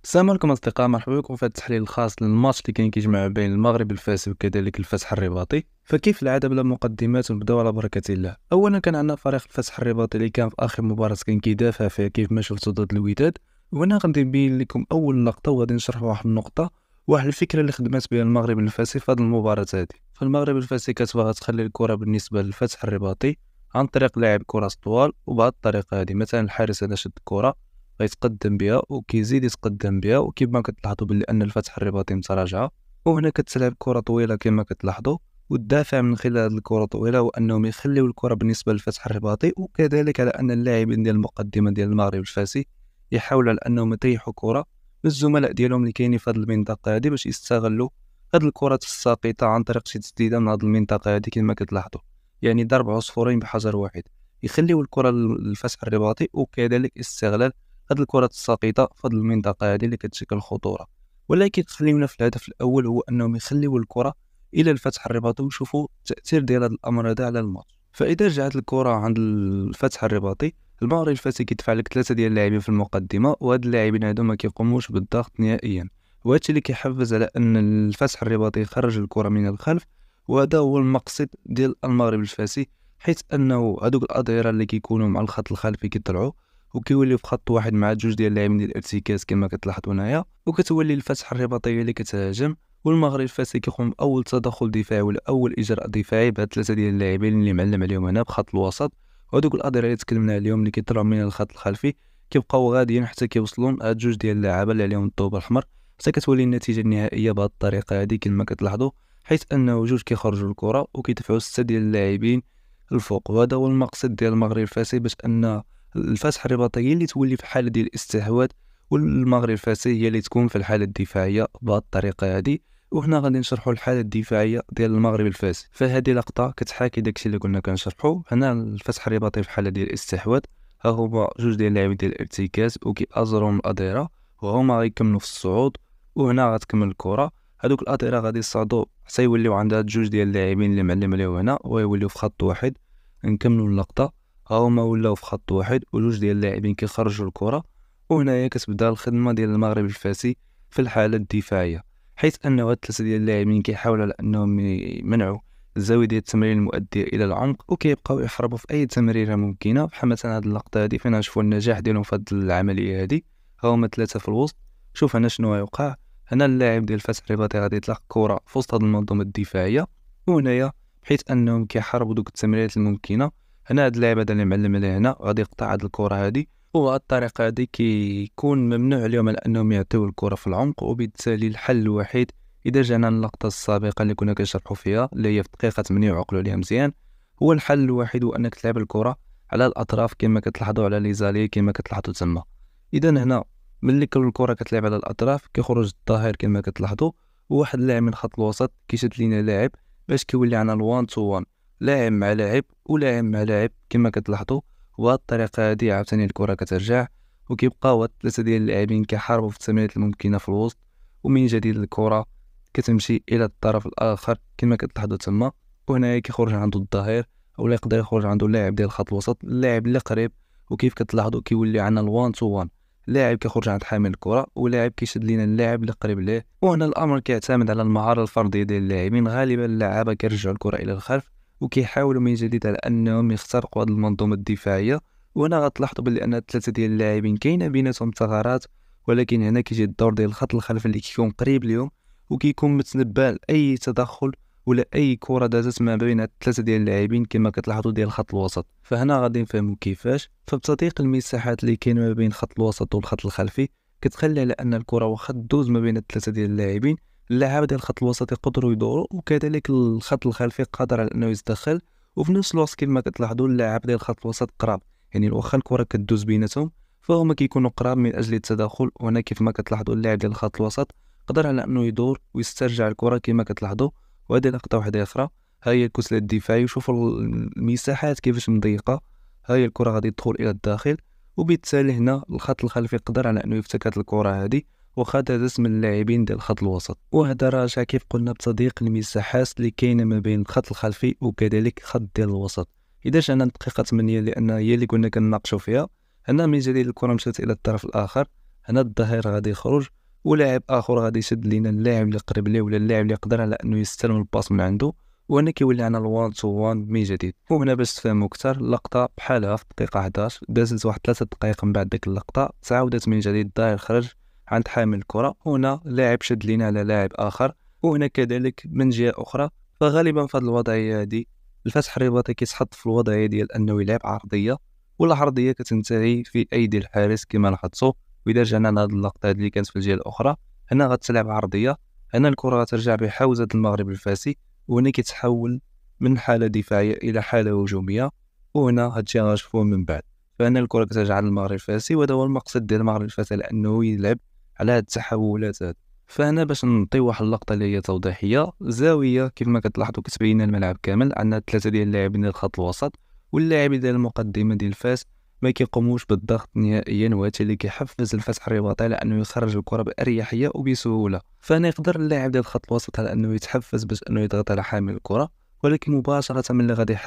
السلام عليكم أصدقاء، مرحبا بكم في هذا التحليل الخاص للماتش اللي كاين كيجمع بين المغرب الفاسي وكذلك الفتح الرباطي. فكيف العادة بلا مقدمات ونبداو على بركة الله. أولا كان عندنا فريق الفتح الرباطي اللي كان في آخر مباراة كان كيدافع فيها كيف ما شفتو ضد الوداد، وهنا غادي نبين لكم أول لقطة وغادي نشرح واحد النقطة، واحد الفكرة اللي خدمات بها المغرب الفاسي في هذه المباراة هذه. فالمغرب الفاسي كتبغى تخلي الكرة بالنسبة للفتح الرباطي عن طريق لاعب كرة طوال، وبهذه الطريقة هذه مثلا الحارس هذا شد الكرة غيتقدم بها وكيزيد يتقدم بها، وكيما كتلاحظوا بلي ان الفتح الرباطي متراجعه، وهنا كتلعب كره طويله كما كتلاحظوا، والدافع من خلال هذه الكره الطويله هو انهم يخليو الكره بالنسبه للفتح الرباطي، وكذلك على ان اللاعبين ديال المقدمه ديال المغرب الفاسي يحاولوا على انهم يطيحوا كره للزملاء ديالهم اللي كاينين في هذه المنطقه هذه باش يستغلوا هذه الكرات الساقطه عن طريق شي تسديده من هذه المنطقه هذه كما كتلاحظوا. يعني ضرب عصفورين بحجر واحد، يخليو الكره للفتح الرباطي وكذلك استغلال هاد الكرات الساقطة في هاد المنطقة هادي اللي كتشكل خطورة. ولكن خلينا في الهدف الأول هو أنهم يخليو الكرة إلى الفتح الرباطي ويشوفوا التأثير ديال هاد الأمر هذا على الماتش. فإذا رجعت الكرة عند الفتح الرباطي، المغرب الفاسي كيدفع لك 3 ديال اللاعبين في المقدمة، وهاد اللاعبين هادو ما كيقوموش بالضغط نهائيا، وهادشي اللي كيحفز على أن الفتح الرباطي يخرج الكرة من الخلف. وهذا هو المقصد ديال المغرب الفاسي، حيث أنه هادوك الأظهرة اللي كيكونوا مع الخط الخلفي كيطلعوا وكيولي في خط واحد مع جوج ديال اللاعبين ديال الارتكاز كما كتلاحظوا هنايا، وكتولي الفتح الرباطيه اللي كتهاجم، والمغرب الفاسي كيقوم باول تدخل دفاعي ولا اول اجراء دفاعي بهاد 3 ديال اللاعبين اللي معلم عليهم هنا بخط الوسط. وهذوك الاظهره اللي تكلمنا عليهم اللي كيطلعوا من الخط الخلفي كيبقاو غاديين حتى كيوصلوا هاد جوج ديال اللاعبين اللي عليهم الطوب الاحمر، حتى كتولي النتيجه النهائيه بهاد الطريقه هذه كما كتلاحظوا، حيث انه جوج كيخرجوا الكره وكيدفعوا 6 ديال اللاعبين الفوق. وهذا هو المقصد ديال المغرب الفاسي، باش ان الفتح الرباطي هي اللي تولي في حالة ديال الاستحواذ، والمغرب الفاسي هي اللي تكون في الحالة الدفاعية بهذه الطريقة هذه. وهنا غادي نشرحوا الحالة الدفاعية ديال المغرب الفاسي. فهذه لقطة كتحاكي داكشي اللي كنا كنشرحوا. هنا الفتح الرباطي في حالة ديال الاستحواذ، ها هما جوج ديال اللاعبين ديال الارتكاز وكيأزروا من الأظهرة وهما غيكملوا في الصعود، وهنا غتكمل الكرة. هادوك الأظهرة غادي يصعدوا حتى يوليو عند هاد جوج ديال اللاعبين اللي معلم عليهم هنا ويوليو في خط واحد. نكملوا اللقطة، هما ولاو في خط واحد وجوج ديال اللاعبين كيخرجوا الكرة، وهنايا كتبدا الخدمة ديال المغرب الفاسي في الحالة الدفاعية، حيث أنه هاد 3 ديال اللاعبين كيحاولوا على أنهم يمنعوا الزاوية ديال التمرير المؤدية إلى العمق، وكيبقاو يحاربوا في أي تمريرة ممكنة. بحال مثلا هاد اللقطة هادي فين نشوفوا النجاح ديالهم في هاد العملية هادي، هما 3 في الوسط. شوف هنا شنو غيوقع. هنا اللاعب ديال الفتح الرباطي غادي يطلق الكرة في وسط هاد المنظومة الدفاعية، وهنايا بحيث أنهم كيحاربوا دوك التمريرات الممكنة، هنا هاد اللاعب هذا اللي معلم عليه هنا غادي يقطع هاد الكرة هادي، وبهاد الطريقة هادي كيكون ممنوع عليهم على انهم يعطيو الكرة في العمق. وبالتالي الحل الوحيد اذا جانا اللقطة السابقة اللي كنا كنشرحوا فيها اللي هي في دقيقة 8 وعقلوا عليها مزيان، هو الحل الوحيد هو انك تلعب الكرة على الاطراف كما كتلاحظوا على لي زالي كما كتلاحظوا تما. اذا هنا ملي كل الكرة كتلعب على الاطراف كيخرج الظهير كما كتلاحظوا، وواحد اللاعب من خط الوسط كيشد لينا لاعب باش كيولي عندنا الوان تو وان، لاعب مع لاعب ولاعب مع لاعب كما كتلاحظوا. وبهذه الطريقه هذه عاوتاني الكره كترجع وكيبقاو هاد 3 ديال اللاعبين كيحاربوا في التمريرات الممكنه في الوسط، ومن جديد الكره كتمشي الى الطرف الاخر كما كتلاحظوا تما. وهنايا كيخرج عنده الظهير ولا يقدر يخرج عنده اللاعب ديال خط الوسط، اللاعب اللي قريب، وكيف كتلاحظوا كيولي عندنا الوان تو وان، لاعب كيخرج عند حامل الكره ولاعب كيشد لينا اللاعب اللي قريب ليه. وهنا الامر كيعتمد على المهاره الفرديه ديال اللاعبين. غالبا اللعابه كيرجعوا الكره الى الخلف وكيحاولوا من جديد على انهم يخترقوا هذه المنظومه الدفاعيه. وهنا غتلاحظوا بلي ان 3 ديال اللاعبين كاينه بيناتهم ثغرات، ولكن هنا كيجي الدور ديال الخط الخلفي اللي كيكون قريب ليهم وكيكون متنبه لاي تدخل ولا اي كره دازت ما بين 3 ديال اللاعبين كما كتلاحظوا ديال خط الوسط. فهنا غادي نفهموا كيفاش. فبتضييق المساحات اللي كاين ما بين خط الوسط والخط الخلفي كتخلي على ان الكره واخا دوز ما بين 3 ديال اللاعبين، اللاعب ديال الخط الوسط يقدروا يدوروا، وكذلك الخط الخلفي قادر على انه يتدخل. وفي نفس الوقت كما كتلاحظوا اللاعب ديال الخط الوسط قراب، يعني واخا الكره كدوز بيناتهم فهما كيكونوا قراب من اجل التدخل. وهنا كيف ما كتلاحظوا اللاعب ديال الخط الوسط قدر على انه يدور ويسترجع الكره كما كتلاحظوا. وهذه لقطه واحده اخرى، ها هي الكتله الدفاعيه، وشوفوا المساحات كيفاش مضيقه، ها هي الكره غادي تدخل الى الداخل، وبالتالي هنا الخط الخلفي قدر على انه يفتك هذه الكره هذه وخا دازت من اللاعبين ديال الخط الوسط. وهذا راجع كيف قلنا بتضييق المساحات اللي كاينه ما بين الخط الخلفي وكذلك خط ديال الوسط. اذا جانا دقيقه 8 لان هي اللي كنا كنناقشوا فيها، هنا من جديد الكره مشات الى الطرف الاخر، هنا الظهير غادي يخرج ولاعب اخر غادي يشد لينا اللاعب اللي قريب ليه ولا اللاعب اللي يقدر على انه يستلم الباس من عنده، وهنا كيولي عندنا الوان تو وان من جديد. وهنا باش تفهموا اكثر اللقطه بحالها في الدقيقه 11 دازت واحد 3 دقائق من بعد ديك اللقطه تعاودت من جديد، الظهير خرج عند حامل الكره، هنا لاعب شد لينا على لاعب اخر، وهنا كذلك من جهه اخرى. فغالبا في هذه الوضعيه هذه الفتح الرباطي كيتحط في الوضعيه ديال انه يلعب عرضيه، والعرضيه كتنتهي في ايدي الحارس كما لاحظتوا. واذا رجعنا لهاد اللقطه اللي كانت في الجهه الاخرى، هنا غتلعب عرضيه، هنا الكره غترجع بحوزه المغرب الفاسي، وهنا كيتحول من حاله دفاعيه الى حاله هجوميه، وهنا هادشي غنشوفوه من بعد. فهنا الكره كترجع للمغرب الفاسي، وهذا هو المقصد ديال المغرب الفاسي لانه يلعب على هاد التحولات هاد. فهنا باش نعطي واحد اللقطه اللي هي توضيحيه زاويه كيف ما كتلاحظوا كتبين الملعب كامل، عندنا 3 ديال اللاعبين ديال الخط الوسط، واللاعبين ديال المقدمه ديال فاس ما كيقوموش بالضغط نهائيا، وهذا اللي كيحفز الفتح الرباطي على انه يخرج الكره باريحيه وبسهوله. فانا يقدر اللاعب ديال الخط الوسط على انه يتحفز باش انه يضغط على حامل الكره، ولكن مباشره من اللي غادي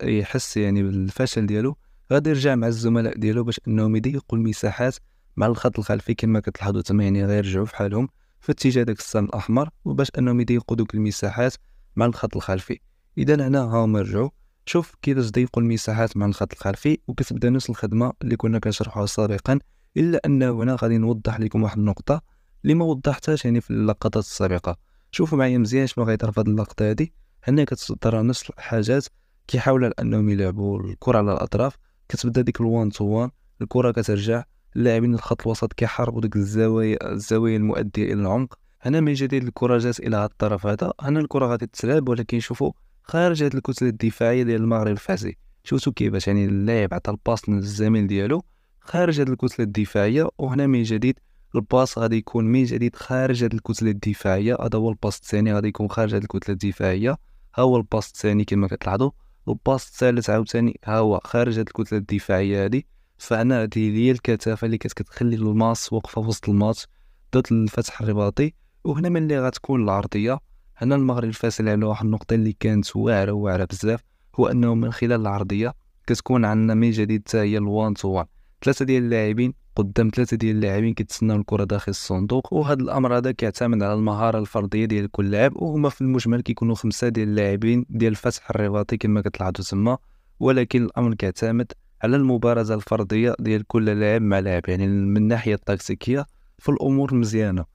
يحس يعني بالفشل ديالو غادي يرجع مع الزملاء ديالو باش انهم يضيقوا المساحات مع الخط الخلفي كما كتلاحظوا تما، يعني غيرجعوا في حالهم في اتجاه داك السهم الاحمر وباش انهم يضيقوا دوك المساحات مع الخط الخلفي. اذا هنا هاهم رجعوا، شوف كيفاش ضيقوا المساحات مع الخط الخلفي، وكتبدا نفس الخدمه اللي كنا كنشرحوها سابقا، الا ان هنا غادي نوضح لكم واحد النقطه اللي ما وضحتهاش يعني في اللقطات السابقه. شوفوا معايا مزيان شنو غيطرا في هذه اللقطه هذه. هنا كتطرا نفس الحاجات، كيحاولوا انهم يلعبوا الكره على الاطراف، كتبدا ديك الوان تو وان، الكره كترجع، اللاعبين الخط الوسط كيحاربوا ديك الزوايا المؤديه الى العمق. هنا من جديد الكره جات الى هذا الطرف هذا، هنا الكره غادي تتلعب ولكن شوفوا خارج هاد الكتله الدفاعيه ديال المغرب الفاسي. شفتوا كيفاش يعني اللاعب عطى الباس للزميل ديالو خارج هاد الكتله الدفاعيه، وهنا من جديد الباس غادي يكون من جديد خارج هاد الكتله الدفاعيه. هذا هو الباس الثاني غادي يكون خارج هاد الكتله الدفاعيه، ها هو الباس الثاني كما كتلاحظوا. الباس الثالث عاوتاني ها هو خارج هاد الكتله الدفاعيه هادي. فانا هادي هي الكثافه اللي كتخلي الماس واقفه في وسط الماتش ضد الفتح الرباطي. وهنا من اللي غتكون العرضيه، هنا المغرب الفاسي على واحد النقطه اللي كانت واعره بزاف، هو انه من خلال العرضيه كتكون عندنا من جديد حتى هي الوان تو وان، 3 ديال اللاعبين قدام 3 ديال اللاعبين كيتسناو الكره داخل الصندوق. وهذا الامر هذا كيعتمد على المهاره الفرديه ديال كل لاعب، وهما في المجمل كيكونوا 5 ديال اللاعبين ديال الفتح الرباطي كما كتلاحظوا تما، ولكن الامر كيعتمد على المبارزه الفرديه ديال كل لاعب مع لاعب، يعني من الناحيه التكتيكيه في الامور مزيانه.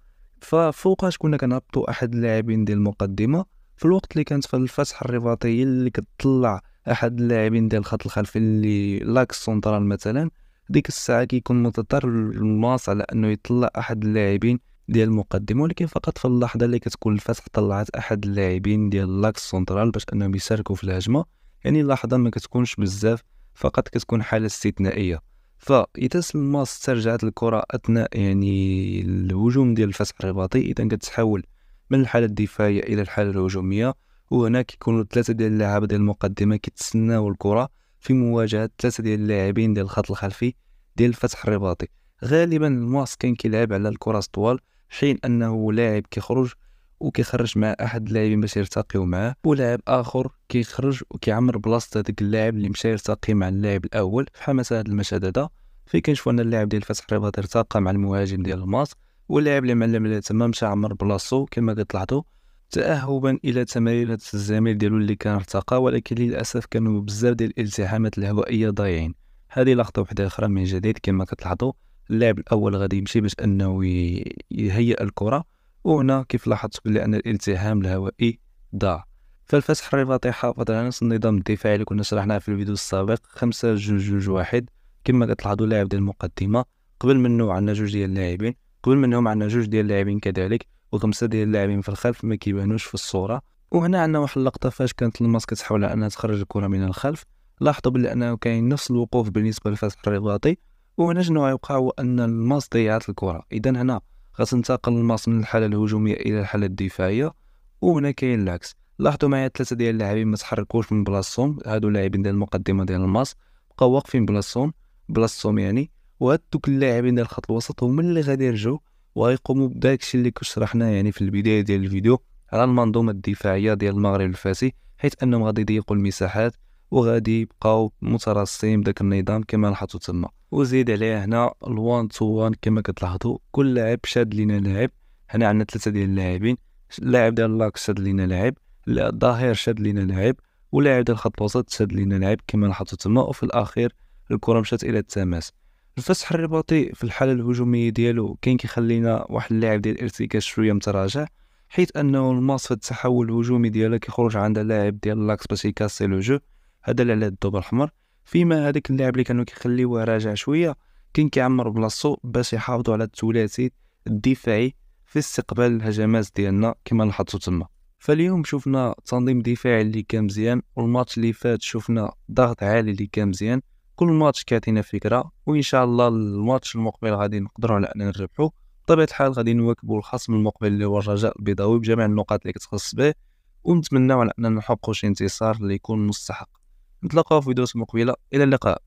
ففوقاش كنا كنهبطوا احد اللاعبين ديال المقدمه في الوقت اللي كانت في الفتح الرباطي هي اللي كتطلع احد اللاعبين ديال الخط الخلفي اللي لاكس سونترال مثلا، ديك الساعه كيكون مضطر الماس على انه يطلع احد اللاعبين ديال المقدمه، ولكن فقط في اللحظه اللي كتكون الفتح طلعت احد اللاعبين ديال لاكس سونترال باش انهم يشاركوا في الهجمه، يعني اللحظه ما كتكونش بزاف، فقط كتكون حاله استثنائيه. فاذا الماس استرجعت الكره اثناء يعني الهجوم ديال الفتح الرباطي، اذا كتحول من الحاله الدفاعيه الى الحاله الهجوميه، وهنا كيكونوا 3 ديال اللعابه ديال المقدمه كيتسناو الكره في مواجهه 3 ديال اللاعبين ديال الخط الخلفي ديال الفتح الرباطي. غالبا الماس كان كيلعب على الكره طوال، حين انه لاعب كيخرج وكيخرج مع احد اللاعبين باش يرتقيو معاه، ولاعب اخر كيخرج وكيعمر بلاصه هذاك اللاعب اللي مشى يرتقي مع اللاعب الاول. بحال مثلا هذا المشهد هذا فين كنشوفوا ان اللاعب ديال الفتح الرباطي ارتقى مع المهاجم ديال الماس، واللاعب اللي معلم عليه تما مشى عمر بلاصتو كما كتلاحظوا تاهبا الى تمريره الزميل ديالو اللي كان ارتقى، ولكن للاسف كانوا بزاف ديال الالتحامات الهوائيه ضايعين. هذه لقطه وحده اخرى من جديد كما كتلاحظوا، اللاعب الاول غادي يمشي باش انه يهيئ الكره، وهنا كيف لاحظت بلي ان الالتحام الهوائي ضاع. فالفتح الرباطي حافظ على نفس النظام الدفاعي اللي كنا شرحناه في الفيديو السابق 5-2-2-1 كما كتلاحظوا. لاعب ديال المقدمه قبل منه عندنا 2 ديال اللاعبين، قبل منهم عندنا 2 ديال اللاعبين كذلك، و5 ديال اللاعبين في الخلف ما كيبانوش في الصوره. وهنا عندنا واحد اللقطه فاش كانت الماس كتحاول على انها تخرج الكره من الخلف، لاحظوا بلي انه كاين نفس الوقوف بالنسبه للفتح الرباطي. وهنا شنو غيوقع هو ان الماس ضيعت الكره، اذا هنا غتنتقل الماس من الحاله الهجوميه الى الحاله الدفاعيه، وهنا كاين العكس. لاحظوا معايا 3 ديال اللاعبين ما تحركوش من بلاصتهم، هادو اللاعبين ديال المقدمه ديال الماس بقاو واقفين بلاصتهم يعني، وهادوك اللاعبين ديال الخط الوسط هما اللي غادي يرجعوا وغيقوموا بداكشي اللي كنت شرحناه يعني في البدايه ديال الفيديو على المنظومه الدفاعيه ديال المغرب الفاسي، حيث انهم غادي يضيقوا المساحات وغادي يبقاو مترصين بداك النظام كما لاحظتوا تما. وزيد عليها هنا الوان تو وان كما كتلاحظوا، كل لاعب شاد لينا لاعب. هنا عندنا 3 ديال اللاعبين، اللاعب ديال اللاكس شاد لينا لاعب، الظهير شاد لينا لاعب، ولاعب ديال الخط الوسط شاد لينا لاعب كما لاحظتوا تما. وفي الاخير الكره مشات الى التماس. الفسح الرباطي في الحاله الهجوميه ديالو كاين كيخلينا واحد اللاعب ديال الارتكاز شويه متراجع، حيث انه الماس في التحول الهجومي ديالها كيخرج عند لاعب ديال اللاكس باش يكاسي لو جو، هذا اللي على الضوء الاحمر. فيما هذاك اللاعب اللي كانوا كيخليوه راجع شويه كاين كيعمر بلاصتو باش يحافظوا على الثلاثي الدفاعي في استقبال الهجمات ديالنا كما لاحظتوا تما. فاليوم شفنا تنظيم دفاعي اللي كان مزيان، والماتش اللي فات شفنا ضغط عالي اللي كان مزيان. كل ماتش كيعطينا فكره، وان شاء الله الماتش المقبل غادي نقدروا على اننا نربحوا. بطبيعه الحال غادي نواكبوا الخصم المقبل اللي هو الرجاء البيضاوي بجميع النقاط اللي كتخص به، ونتمناو على اننا نحققوا شي انتصار اللي يكون مستحق. نتلاقاو في فيديوهات مقبله، الى اللقاء.